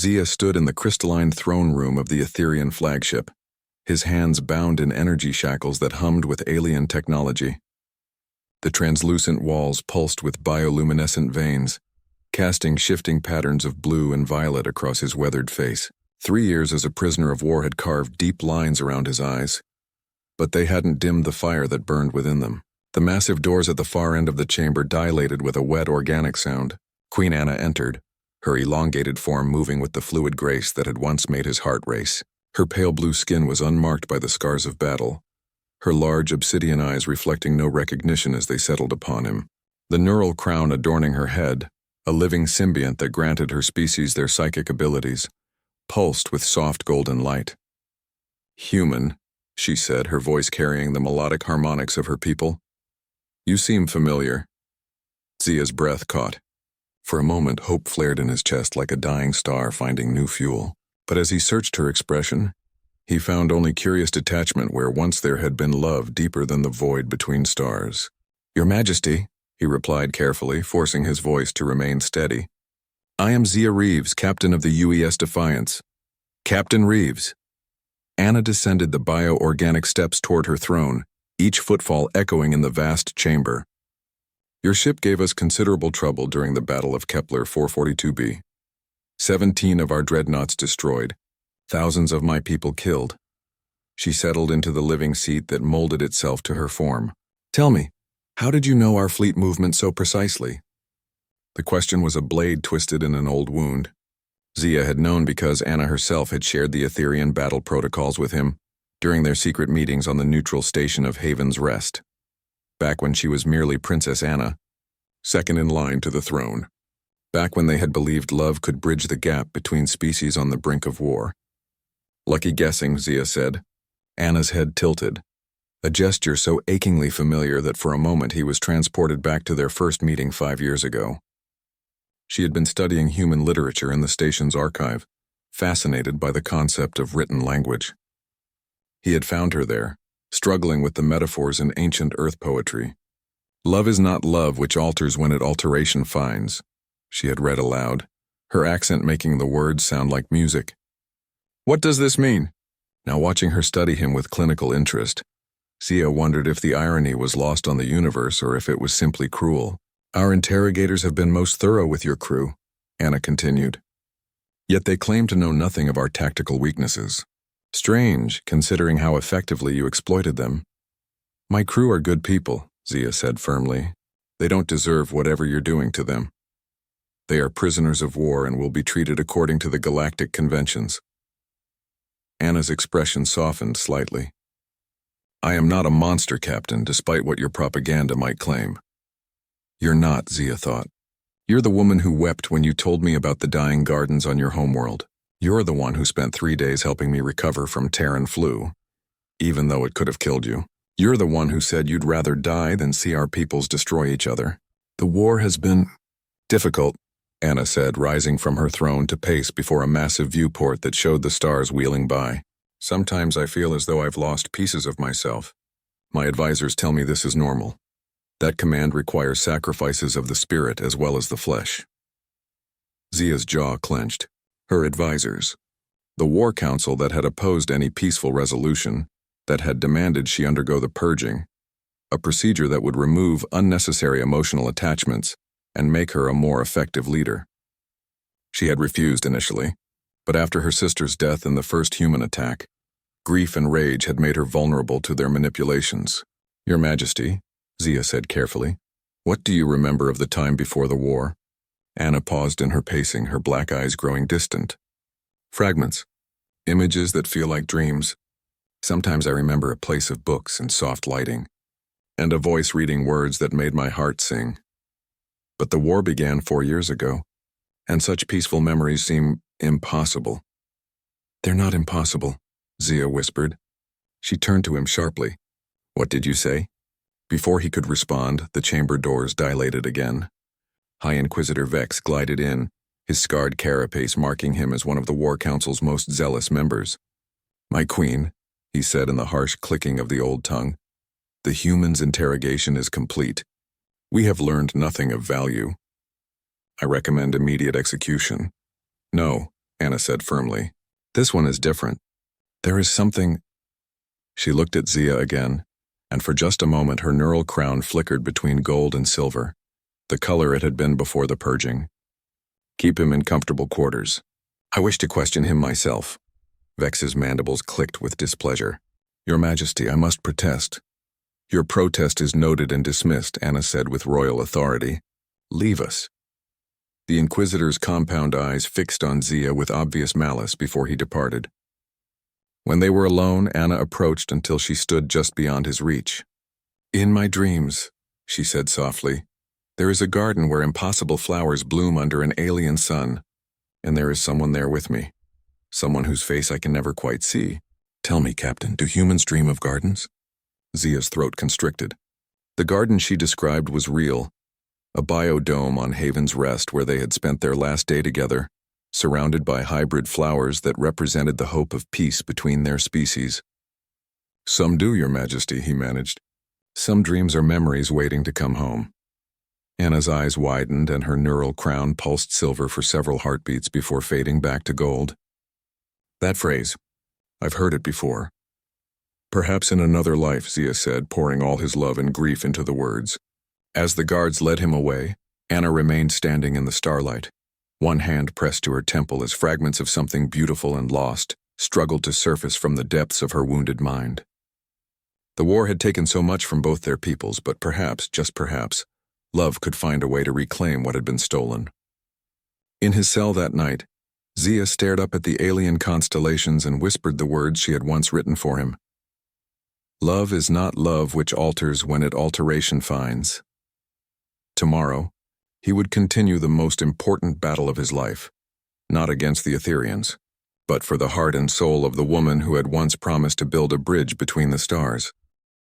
Zia stood in the crystalline throne room of the Etherian flagship, his hands bound in energy shackles that hummed with alien technology. The translucent walls pulsed with bioluminescent veins, casting shifting patterns of blue and violet across his weathered face. 3 years as a prisoner of war had carved deep lines around his eyes, but they hadn't dimmed the fire that burned within them. The massive doors at the far end of the chamber dilated with a wet organic sound. Queen Anna entered, her elongated form moving with the fluid grace that had once made his heart race. Her pale blue skin was unmarked by the scars of battle, her large obsidian eyes reflecting no recognition as they settled upon him. The neural crown adorning her head, a living symbiont that granted her species their psychic abilities, pulsed with soft golden light. "Human," she said, her voice carrying the melodic harmonics of her people. "You seem familiar." Zia's breath caught. For a moment, hope flared in his chest like a dying star finding new fuel. But as he searched her expression, he found only curious detachment where once there had been love deeper than the void between stars. "Your Majesty," he replied carefully, forcing his voice to remain steady. "I am Zia Reeves, captain of the UES Defiance." "Captain Reeves." Anna descended the bioorganic steps toward her throne, each footfall echoing in the vast chamber. "Your ship gave us considerable trouble during the Battle of Kepler 442b. 17 of our dreadnoughts destroyed, thousands of my people killed." She settled into the living seat that molded itself to her form. "Tell me, how did you know our fleet movement so precisely?" The question was a blade twisted in an old wound. Zia had known because Anna herself had shared the Etherian battle protocols with him during their secret meetings on the neutral station of Haven's Rest, back when she was merely Princess Anna, second in line to the throne. Back when they had believed love could bridge the gap between species on the brink of war. "Lucky guessing," Zia said. Anna's head tilted, a gesture so achingly familiar that for a moment he was transported back to their first meeting 5 years ago. She had been studying human literature in the station's archive, fascinated by the concept of written language. He had found her there, struggling with the metaphors in ancient earth poetry. "Love is not love which alters when it alteration finds," she had read aloud, her accent making the words sound like music. "What does this mean?" Now watching her study him with clinical interest, Zia wondered if the irony was lost on the universe or if it was simply cruel. "Our interrogators have been most thorough with your crew," Anna continued. "Yet they claim to know nothing of our tactical weaknesses. Strange, considering how effectively you exploited them." "My crew are good people," Zia said firmly. "They don't deserve whatever you're doing to them. They are prisoners of war and will be treated according to the galactic conventions." Anna's expression softened slightly. "I am not a monster, Captain, despite what your propaganda might claim." "You're not," Zia thought. "You're the woman who wept when you told me about the dying gardens on your homeworld. You're the one who spent 3 days helping me recover from Terran flu, even though it could have killed you. You're the one who said you'd rather die than see our peoples destroy each other. The war has been difficult," Anna said, rising from her throne to pace before a massive viewport that showed the stars wheeling by. "Sometimes I feel as though I've lost pieces of myself. My advisors tell me this is normal. That command requires sacrifices of the spirit as well as the flesh." Zia's jaw clenched. Her advisors. The War Council that had opposed any peaceful resolution, that had demanded she undergo the purging, a procedure that would remove unnecessary emotional attachments and make her a more effective leader. She had refused initially, but after her sister's death in the first human attack, grief and rage had made her vulnerable to their manipulations. "Your Majesty," Zia said carefully, "what do you remember of the time before the war?" Anna paused in her pacing, her black eyes growing distant. "Fragments. Images that feel like dreams. Sometimes I remember a place of books and soft lighting, and a voice reading words that made my heart sing. But the war began 4 years ago, and such peaceful memories seem impossible." "They're not impossible," Zia whispered. She turned to him sharply. "What did you say?" Before he could respond, the chamber doors dilated again. High Inquisitor Vex glided in, his scarred carapace marking him as one of the War Council's most zealous members. "My queen," he said in the harsh clicking of the old tongue, "the human's interrogation is complete. We have learned nothing of value. I recommend immediate execution." "No," Anna said firmly. This one is different. There is something. She looked at Zia again, and for just a moment her neural crown flickered between gold and silver, the color it had been before the purging. Keep him in comfortable quarters. I wish to question him myself. Vex's mandibles clicked with displeasure. Your Majesty, I must protest. Your protest is noted and dismissed, Anna said with royal authority. Leave us. The Inquisitor's compound eyes fixed on Zia with obvious malice before he departed. When they were alone, Anna approached until she stood just beyond his reach. In my dreams, she said softly, there is a garden where impossible flowers bloom under an alien sun, and there is someone there with me, someone whose face I can never quite see. Tell me, Captain, do humans dream of gardens? Zia's throat constricted. The garden she described was real, a biodome on Haven's Rest where they had spent their last day together, surrounded by hybrid flowers that represented the hope of peace between their species. Some do, Your Majesty, he managed. Some dreams are memories waiting to come home. Anna's eyes widened and her neural crown pulsed silver for several heartbeats before fading back to gold. That phrase, I've heard it before. Perhaps in another life, Zia said, pouring all his love and grief into the words. As the guards led him away, Anna remained standing in the starlight, one hand pressed to her temple as fragments of something beautiful and lost struggled to surface from the depths of her wounded mind. The war had taken so much from both their peoples, but perhaps, just perhaps, love could find a way to reclaim what had been stolen. In his cell that night, Zia stared up at the alien constellations and whispered the words she had once written for him. Love is not love which alters when it alteration finds. Tomorrow, he would continue the most important battle of his life, not against the Etherians, but for the heart and soul of the woman who had once promised to build a bridge between the stars.